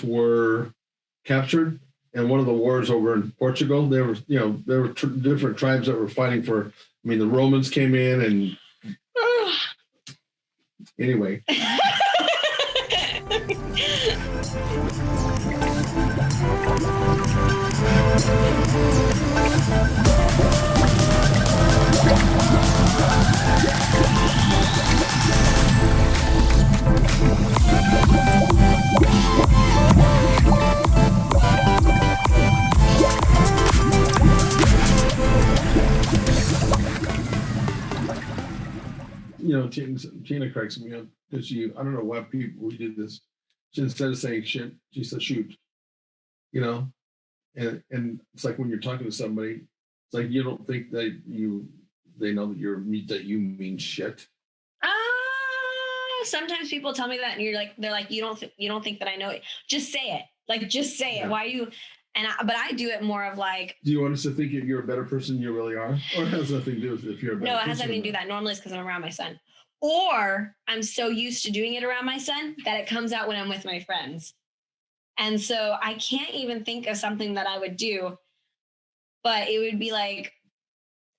were captured, and one of the wars over in Portugal, there were different tribes that were fighting for. I mean, the Romans came in, and anyway. Tina cracks me up because I don't know why people do this. She, instead of saying shit, she says shoot. And it's like when you're talking to somebody, it's like you don't think that they know that you mean shit. Sometimes people tell me that, and they're like, you don't think that I know it. Just say it. Like, just say it. Why are you? But I do it more of like. Do you want us to think you're a better person than you really are, or it has nothing to do with if you're a better person? No, it has nothing to do with that. Normally, it's because I'm around my son, or I'm so used to doing it around my son that it comes out when I'm with my friends, and so I can't even think of something that I would do, but it would be like,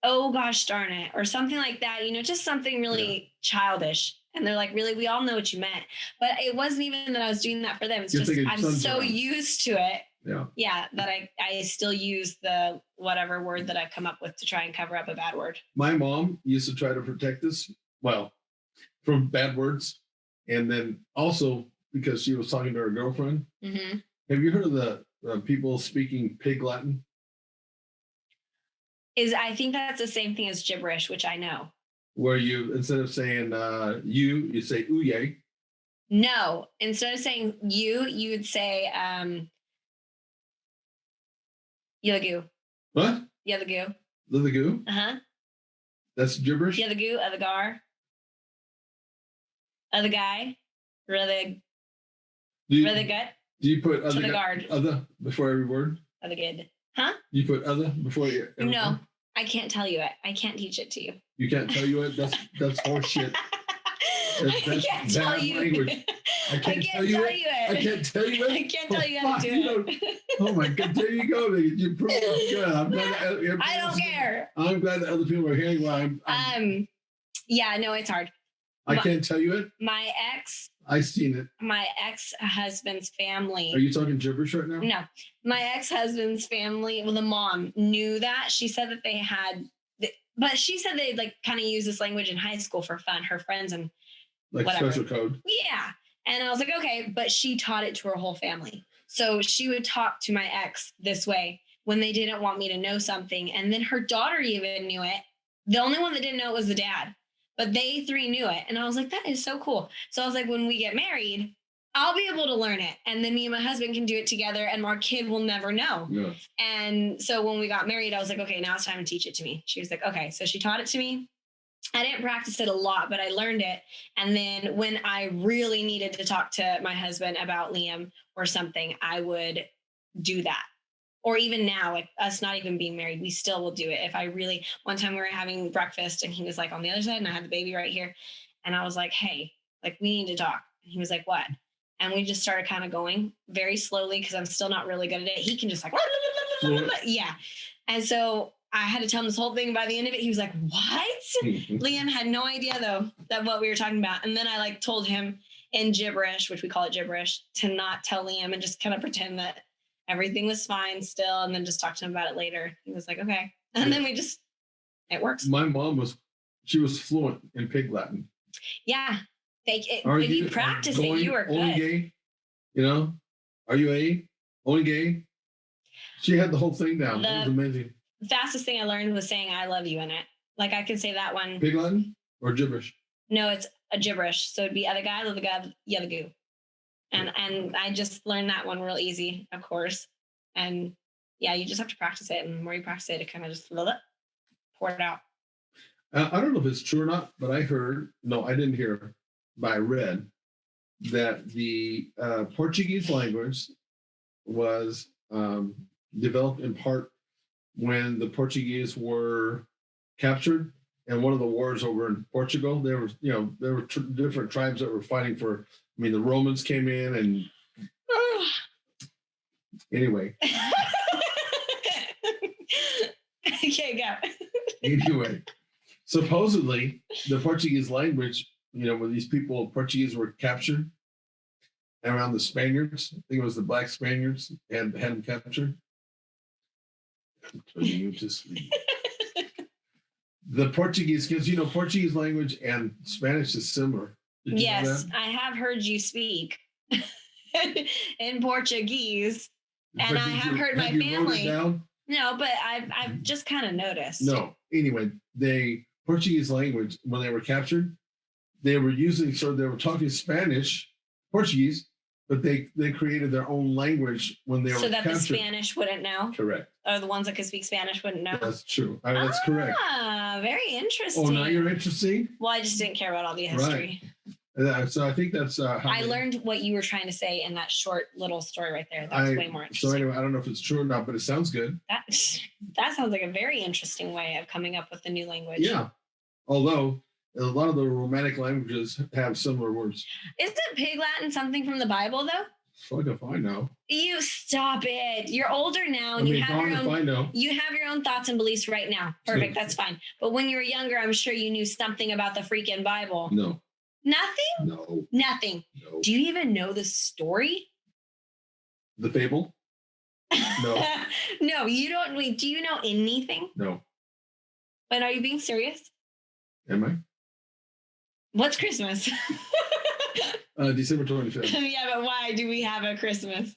oh gosh darn it, or something like that. Just something really childish. And they're like, really, we all know what you meant. But it wasn't even that I was doing that for them. It's just I'm so used to it. Yeah, that I still use the whatever word that I've come up with to try and cover up a bad word. My mom used to try to protect us, from bad words. And then also because she was talking to her girlfriend. Mm-hmm. Have you heard of the people speaking Pig Latin? I think that's the same thing as gibberish, which I know. Where you, instead of saying you say uye. No, instead of saying you would say yelagoo. What? Yelagoo. Yelagoo? Uh-huh. That's gibberish? Yelagoo, other gar. Other guy. Really gut. Do you put other before every word? Other good. Huh? You put other before every No, word? I can't tell you it. I can't teach it to you. You can't tell you it? That's horse shit. That's I can't tell you. Language. I can't tell you it. I can't tell you it. I can't tell you how to do it. Oh my God! There you go. You proved it good. I'm glad I don't care. I'm glad that other people are hearing why I'm. Yeah, no, it's hard. I can't tell you it. My ex. I seen it. My ex-husband's family. Are you talking gibberish right now? No, my ex-husband's family. Well, the mom knew that. She said that they had. But she said they kind of use this language in high school for fun, her friends and whatever. Special code. Yeah. And I was like, okay, but she taught it to her whole family. So she would talk to my ex this way when they didn't want me to know something. And then her daughter even knew it. The only one that didn't know it was the dad, but they three knew it. And I was like, that is so cool. So I was like, when we get married, I'll be able to learn it. And then me and my husband can do it together and our kid will never know. Yeah. And so when we got married, I was like, okay, now it's time to teach it to me. She was like, okay. So she taught it to me. I didn't practice it a lot, but I learned it. And then when I really needed to talk to my husband about Liam or something, I would do that. Or even now, like us not even being married, we still will do it. If I really, one time we were having breakfast and he was like on the other side and I had the baby right here. And I was like, hey, we need to talk. And he was like, what? And we just started kind of going very slowly because I'm still not really good at it. He can just yeah. And so I had to tell him this whole thing. By the end of it, he was like, what? Liam had no idea though that what we were talking about. And then I told him in gibberish, which we call it gibberish, to not tell Liam and just kind of pretend that everything was fine still. And then just talk to him about it later. He was like, okay. And then it works. My mom was fluent in Pig Latin. Yeah. If you practice it, you are good. Only gay, are you only gay? She had the whole thing down. It was amazing. The fastest thing I learned was saying I love you in it. I could say that one. Pig Latin or gibberish? No, it's a gibberish. So it'd be other guy, little guy, yeah, the goo. And I just learned that one real easy, of course. And yeah, you just have to practice it. And the more you practice it, it kind of just pour it out. I don't know if it's true or not, but I didn't hear, but I read that the Portuguese language was developed in part when the Portuguese were captured, and one of the wars over in Portugal, there were different tribes that were fighting for. I mean, the Romans came in, and Anyway. Okay, go. Anyway, supposedly the Portuguese language, when these people, Portuguese were captured around the Spaniards, I think it was the black Spaniards had them captured. I'm putting you to sleep. The Portuguese, because Portuguese language and Spanish is similar. Did you know Yes, that? I have heard you speak in Portuguese, and But I have heard my wrote it family. down? No, but I've just kind of noticed. No. Anyway, the Portuguese language, when they were captured, they were talking Spanish, Portuguese, but they created their own language when they were captured. So that the Spanish wouldn't know? Correct. Or the ones that could speak Spanish wouldn't know? That's true. That's correct. Ah, very interesting. Oh, now you're interesting? Well, I just didn't care about all the history. Right. So I think that's how I learned what you were trying to say in that short little story right there. That was way more interesting. So anyway, I don't know if it's true or not, but it sounds good. That sounds like a very interesting way of coming up with a new language. Yeah. Although a lot of the Romantic languages have similar words. Isn't Pig Latin something from the Bible, though? Fuck if I know. You stop it. You're older now, and you have your own thoughts and beliefs right now. Perfect. That's fine. But when you were younger, I'm sure you knew something about the freaking Bible. No. Nothing? No. Nothing. No. Do you even know the story? The fable? No. No, you don't. Wait, do you know anything? No. But are you being serious? Am I? What's Christmas? December 25th. Yeah, but why do we have a Christmas?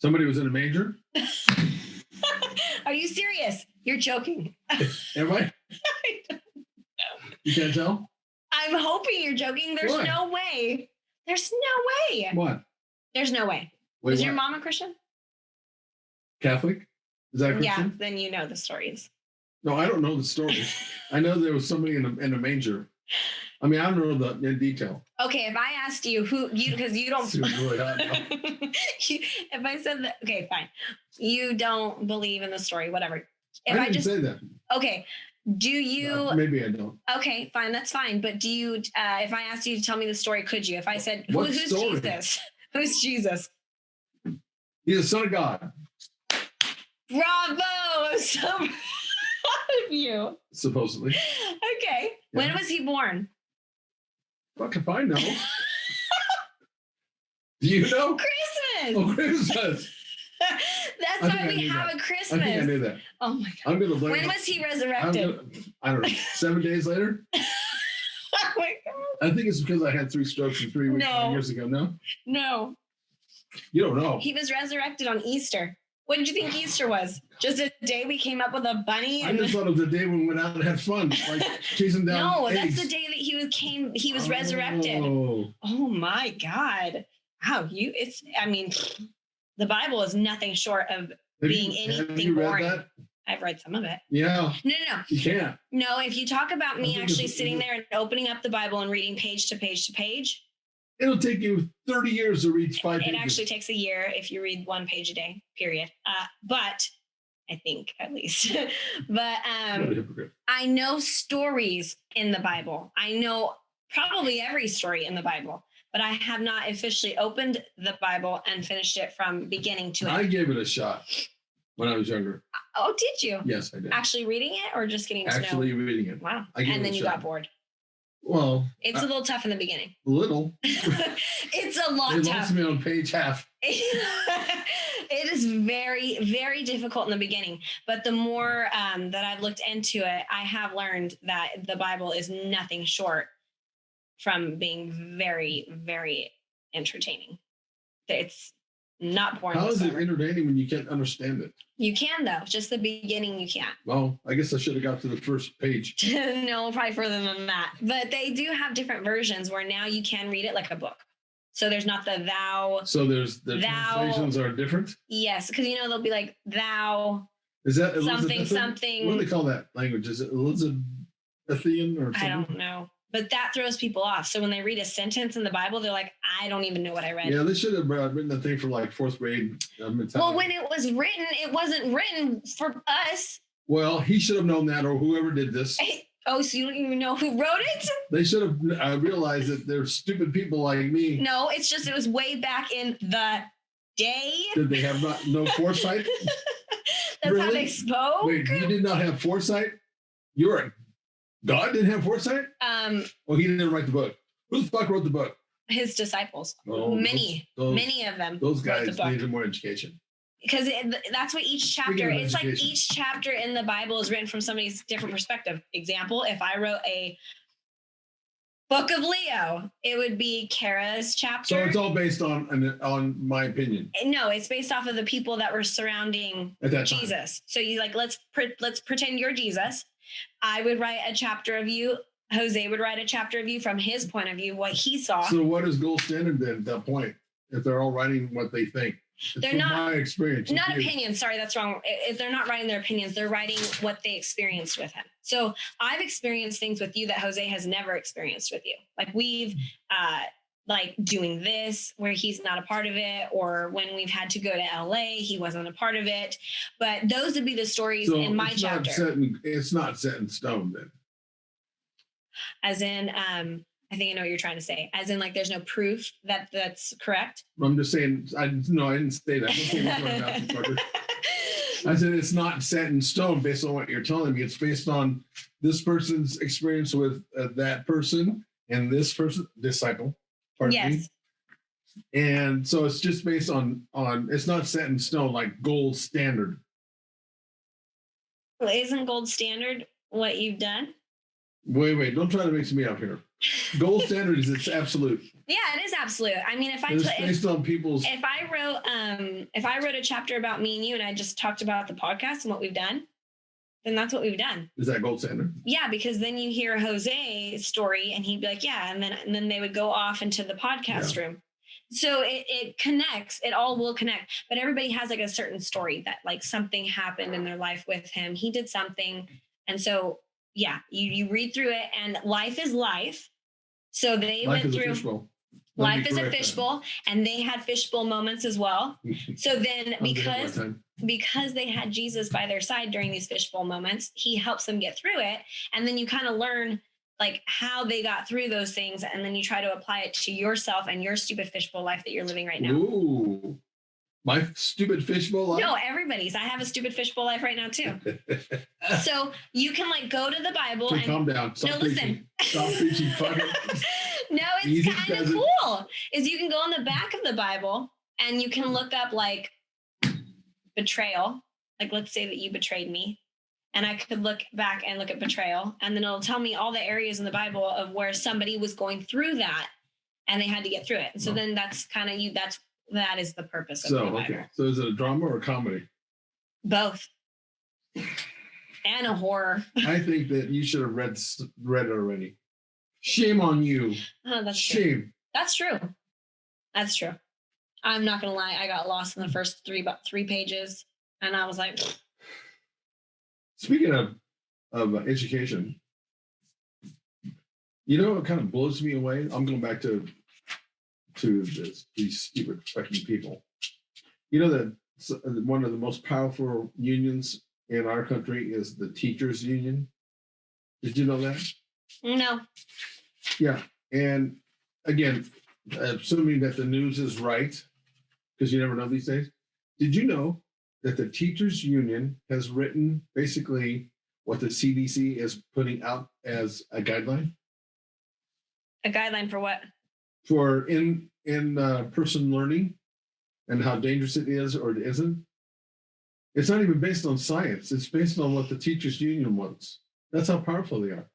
Somebody was in a manger. Are you serious? You're joking. Am I? I don't know. You can't tell? I'm hoping you're joking. There's no way. There's no way. What? There's no way. Wait, is your mom a Christian? Catholic? Is that Christian? Yeah, then you know the stories. No, I don't know the story. I know there was somebody in a manger. I mean, I don't know in detail. Okay, if I asked you because you don't. It's really hot now. If I said that, okay, fine. You don't believe in the story, whatever. If I didn't say that. Okay. Do you? Maybe I don't. Okay, fine, that's fine. But do you? If I asked you to tell me the story, could you? If I said, who's Jesus? Who's Jesus? He's the Son of God. Bravo! I'm so proud of you. Supposedly. Okay. Yeah. When was he born? Fuck if I know. Do you know? Christmas. Oh, Christmas. That's why we have a Christmas. I think I knew that. Oh my God. I'm gonna blame. When was he resurrected? I don't know. 7 days later. Oh my God. I think it's because I had 3 strokes in 3 weeks 9 years ago. No. No. You don't know. He was resurrected on Easter. What did you think Easter was? Just a day we came up with a bunny? I just thought it was the day when we went out and had fun, like chasing down No, eggs. That's the day that he was resurrected. Oh my God. Wow, the Bible is nothing short of being anything boring. Read that? I've read some of it. Yeah. No. You can't. No, if you talk about me actually sitting there and opening up the Bible and reading page to page to page. It'll take you 30 years to read 5 pages. It actually takes a year if you read 1 page a day, period. But I think at least. But I know stories in the Bible. I know probably every story in the Bible. But I have not officially opened the Bible and finished it from beginning to end. I gave it a shot when I was younger. Oh, did you? Yes, I did. Actually reading it or just getting to know? Actually reading it. Wow. And then you got bored. Well, it's a little tough in the beginning. A little. It's a lot tough. It lost me on page half. It is very, very difficult in the beginning. But the more that I've looked into it, I have learned that the Bible is nothing short from being very, very entertaining. It's not boring. How is it entertaining when you can't understand it? You can, though. Just the beginning, you can't. Well, I guess I should have got to the first page. No, probably further than that. But they do have different versions where now you can read it like a book. So there's not the thou. So the translations are different? Yes, because they'll be like thou. Is that something? What do they call that language? Is it Elizabethan or something? I don't know. But that throws people off. So when they read a sentence in the Bible, they're like, I don't even know what I read. Yeah, they should have written the thing for like 4th grade. Well, when it was written, it wasn't written for us. Well, he should have known that, or whoever did this. Oh, so you don't even know who wrote it? They should have realized that they're stupid people like me. No, it's just it was way back in the day. Did they have no foresight? That's Really? how they spoke. Wait, you did not have foresight? God didn't have foresight? Well, he didn't write the book. Who the fuck wrote the book? His disciples. Oh, many of them. Those guys needed more education. Because that's what each chapter, it's like each chapter in the Bible is written from somebody's different perspective. Example, if I wrote a book of Leo, it would be Cara's chapter. So it's all based on my opinion. No, it's based off of the people that were surrounding Jesus. Time. So you like, let's pretend you're Jesus. I would write a chapter of you. Jose would write a chapter of you from his point of view, what he saw. So what is gold standard then at that point? If they're all writing what they think? They're not my experience. Not opinions. Sorry, that's wrong. If they're not writing their opinions, they're writing what they experienced with him. So I've experienced things with you that Jose has never experienced with you. Like we've like doing this where he's not a part of it, or when we've had to go to LA, he wasn't a part of it. But those would be the stories in my chapter. It's not set in stone then. As in, I think I know what you're trying to say. As in, like, there's no proof that that's correct. I'm just saying. I didn't say that. I said it's not set in stone based on what you're telling me. It's based on this person's experience with that person and this person, disciple. Pardon me. And so it's just based on. It's not set in stone like gold standard. Well, isn't gold standard what you've done? Wait! Don't try to mix me up here. Gold standard is it's absolute. Yeah, it is absolute. I mean, if I wrote a chapter about me and you, and I just talked about the podcast and what we've done, then that's what we've done. Is that gold standard? Yeah, because then you hear Jose's story, and he'd be like, "Yeah," and then they would go off into the podcast room. So it connects. It all will connect. But everybody has like a certain story that like something happened in their life with him. He did something, and so. Yeah, you read through it, and life is life. So they went through. Life is a fishbowl, and they had fishbowl moments as well. So then, because they had Jesus by their side during these fishbowl moments, he helps them get through it, and then you kind of learn like how they got through those things, and then you try to apply it to yourself and your stupid fishbowl life that you're living right now. Ooh. My stupid fishbowl life? No, everybody's. I have a stupid fishbowl life right now, too. So you can like go to the Bible and calm down. Stop preaching. Stop preaching. No, it's kind of cool. Is you can go on the back of the Bible and you can look up like betrayal. Like let's say that you betrayed me. And I could look back and look at betrayal. And then it'll tell me all the areas in the Bible of where somebody was going through that and they had to get through it. So then that's kind of that is the purpose of the Bible. Okay. So is it a drama or a comedy? Both. And a horror. I think that you should have read it already. Shame on you. Oh, that's shame. True. That's true. That's true. I'm not gonna lie. I got lost in the first about 3 pages, and I was like. Speaking of education, you know what kind of blows me away? I'm going back to these stupid fucking people. You know that one of the most powerful unions in our country is the teachers union. Did you know that? No. Yeah. And again, assuming that the news is right, because you never know these days. Did you know that the teachers union has written basically what the CDC is putting out as a guideline? A guideline for what? For in-person learning and how dangerous it is or it isn't. It's not even based on science. It's based on what the teachers union wants. That's how powerful they are.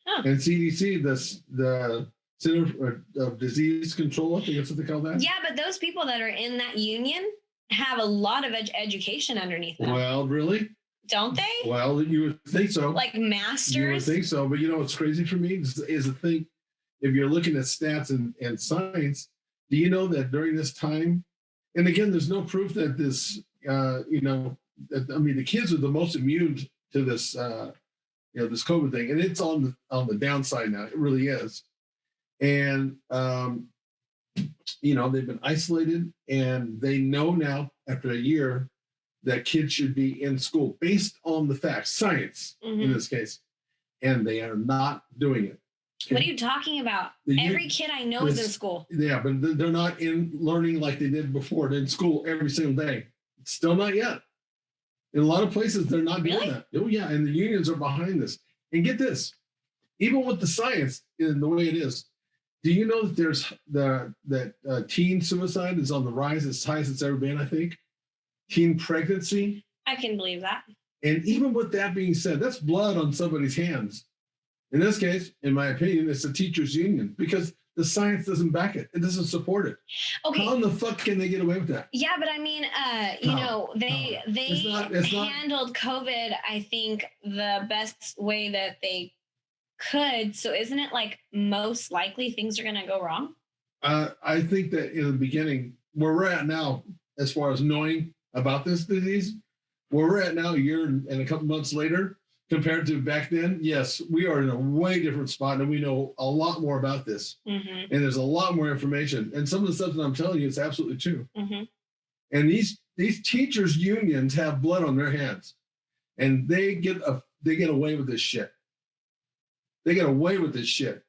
Huh. And CDC, the Center of Disease Control, I think that's what they call that. Yeah, but those people that are in that union have a lot of education underneath them. Well, really? Don't they? Well, you would think so. Like masters? You would think so. But you know what's crazy for me is to think, if you're looking at stats and science, do you know that during this time, and again, there's no proof that this, the kids are the most immune to this, this COVID thing, and it's on the downside now. It really is. And, they've been isolated, and they know now after a year that kids should be in school based on the facts, science in this case, and they are not doing it. What are you talking about? Every kid I know is in school. Yeah, but they're not in learning like they did before. They're in school every single day. Still not yet. In a lot of places, they're not doing that. Oh, yeah, and the unions are behind this. And get this, even with the science in the way it is, do you know that there's that teen suicide is on the rise as high as it's ever been, I think? Teen pregnancy. I can believe that. And even with that being said, that's blood on somebody's hands. In this case, in my opinion, it's the teachers' union because the science doesn't back it. It doesn't support it. Okay. How in the fuck can they get away with that? Yeah, but I mean, they handled COVID, I think, the best way that they could. So isn't it like most likely things are going to go wrong? I think that in the beginning, where we're at now, as far as knowing about this disease, where we're at now, a year and a couple months later, compared to back then, yes, we are in a way different spot and we know a lot more about this. And there's a lot more information. And some of the stuff that I'm telling you is absolutely true. And these teachers' unions have blood on their hands and they get away with this shit. They get away with this shit.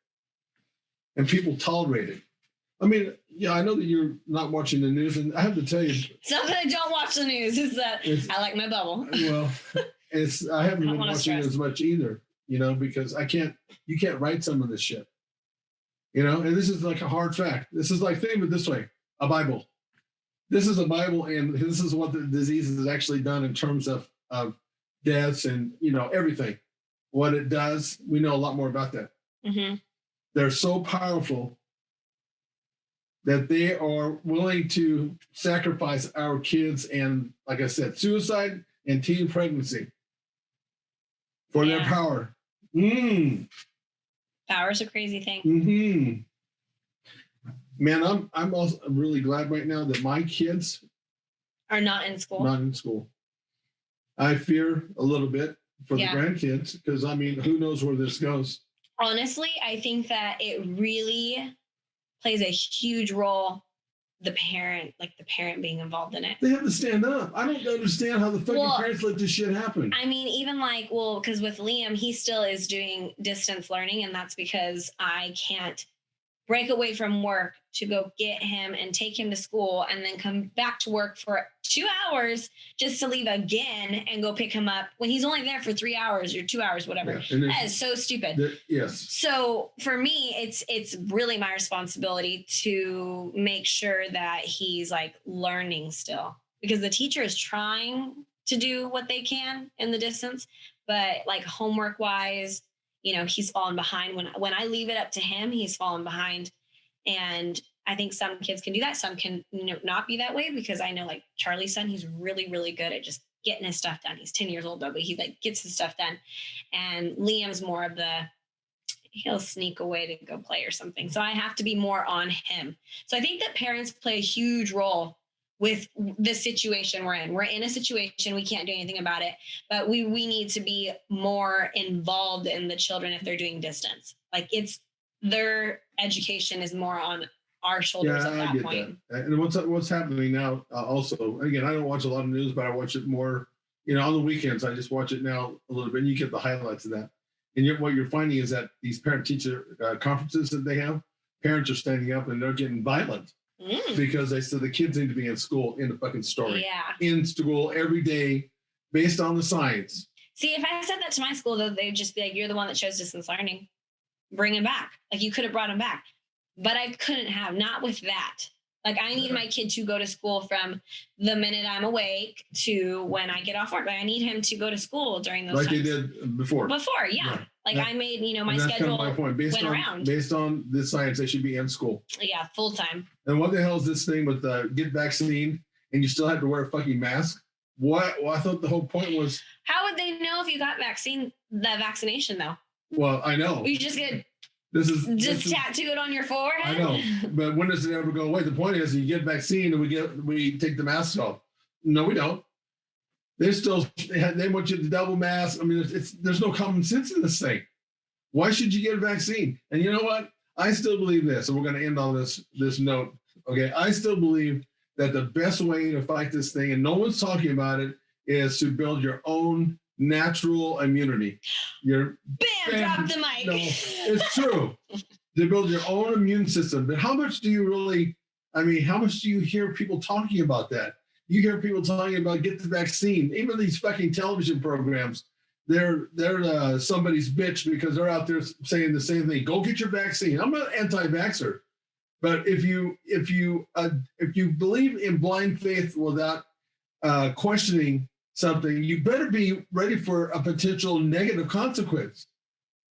And people tolerate it. I mean, yeah, I know that you're not watching the news, and I have to tell you. It's not that I don't watch the news, it's that I like my bubble. Well, I haven't been watching it as much either, because you can't write some of this shit. And this is like a hard fact. This is like, think of it this way, a Bible. This is a Bible, and this is what the disease has actually done in terms of deaths and, everything. What it does, we know a lot more about that. They're so powerful that they are willing to sacrifice our kids and, like I said, suicide and teen pregnancy for their power. Power's a crazy thing. Man, I'm also really glad right now that my kids are not in school. Not in school. I fear a little bit for the grandkids because, I mean, who knows where this goes? Honestly, I think that it really plays a huge role, the parent being involved in it. They have to stand up. I don't understand how the fucking parents let this shit happen. I mean, even because with Liam, he still is doing distance learning, and that's because I can't break away from work to go get him and take him to school and then come back to work for 2 hours just to leave again and go pick him up when he's only there for 3 hours or 2 hours, whatever. That is so stupid. Yes. So for me, it's really my responsibility to make sure that he's learning still, because the teacher is trying to do what they can in the distance, but homework wise, he's fallen behind. When I leave it up to him, he's fallen behind. And I think some kids can do that. Some can not be that way, because I know Charlie's son, he's really, really good at just getting his stuff done. He's 10 years old though, but he gets his stuff done. And Liam's more of he'll sneak away to go play or something. So I have to be more on him. So I think that parents play a huge role with the situation we're in. We're in a situation, we can't do anything about it, but we need to be more involved in the children if they're doing distance. It's their education is more on our shoulders at that point. That. And what's happening now also, again, I don't watch a lot of news, but I watch it more, on the weekends. I just watch it now a little bit, and you get the highlights of that. And what you're finding is that these parent-teacher conferences that they have, parents are standing up and they're getting violent. Because they said the kids need to be in school, in the fucking story. Yeah. In school every day based on the science. See, if I said that to my school, though, they'd just be like, you're the one that chose distance learning. Bring him back. You could have brought him back. But I couldn't have, not with that. I need my kid to go to school from the minute I'm awake to when I get off work. I need him to go to school during those times. They did before. Before, yeah. I made, my schedule kind of my point. Based on the science, they should be in school. Yeah, full time. And what the hell is this thing with get vaccinated and you still have to wear a fucking mask? What? Well, I thought the whole point was. How would they know if you got the vaccination though? Well, I know. You just get. This is tattooed on your forehead. I know, but when does it ever go away? The point is, you get vaccine and we take the mask off. No, we don't. They want you to double mask. I mean, there's no common sense in this thing. Why should you get a vaccine? And you know what? I still believe this, and we're going to end on this note. Okay, I still believe that the best way to fight this thing, and no one's talking about it, is to build your own natural immunity. Bam, drop the mic. No, it's true. To build your own immune system. But how much do you really, how much do you hear people talking about that? You hear people talking about get the vaccine. Even these fucking television programs, they're somebody's bitch because they're out there saying the same thing. Go get your vaccine. I'm not anti-vaxxer, but if you believe in blind faith without questioning something, you better be ready for a potential negative consequence.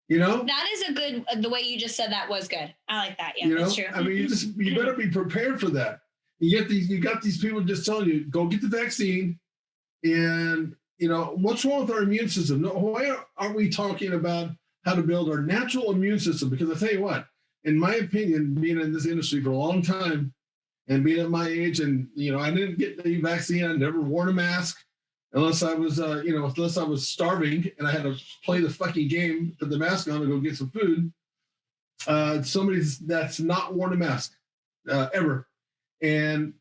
That is a good. The way you just said that was good. I like that. Yeah, that's true. You better be prepared for that. You got these people just telling you go get the vaccine, and what's wrong with our immune system? No, why aren't we talking about how to build our natural immune system? Because I tell you what, in my opinion, being in this industry for a long time, and being at my age, and I didn't get the vaccine. I never wore a mask. Unless I was, unless I was starving and I had to play the fucking game, put the mask on and go get some food. Somebody that's not worn a mask ever. And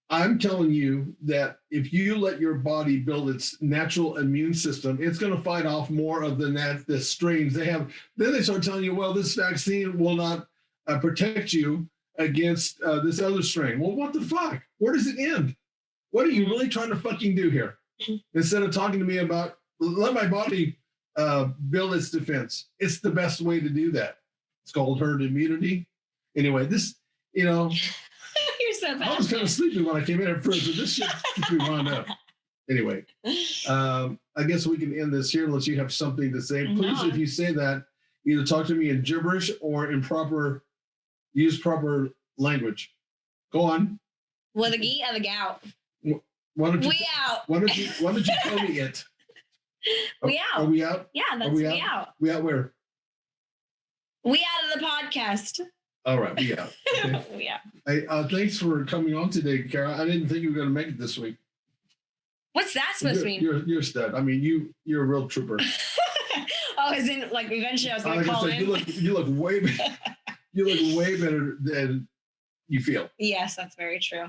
I'm telling you that if you let your body build its natural immune system, it's going to fight off more of the strains they have. Then they start telling you, well, this vaccine will not protect you against this other strain. Well, what the fuck? Where does it end? What are you really trying to fucking do here? Instead of talking to me about let my body build its defense. It's the best way to do that. It's called herd immunity. Anyway, this, You're so bad. I was kind of sleepy when I came in at first, but this shit keeps me wound up. Anyway, I guess we can end this here unless you have something to say. Please, if you say that, either talk to me in gibberish or use proper language. Go on. Well, the gee or the gout. Why don't you out. Why don't you tell me it? We out. Are we out? Yeah, that's we out. We out where? We out of the podcast. All right, we out. Okay. We out. Hey, thanks for coming on today, Cara. I didn't think you were going to make it this week. What's that supposed to mean? You're a stud. You're a real trooper. Oh, as in eventually I was going to call in. You look way better. You look way better than you feel. Yes, that's very true.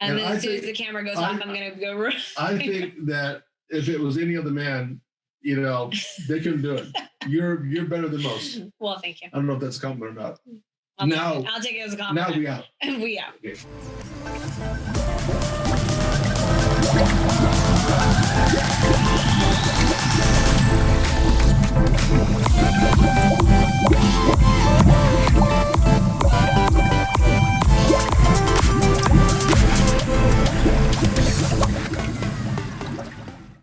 And then as soon as the camera goes off, I'm going to go. I think that if it was any other man, they couldn't do it. You're better than most. Well, thank you. I don't know if that's a compliment or not. I'll take it as a compliment. Now we out. We out. Okay.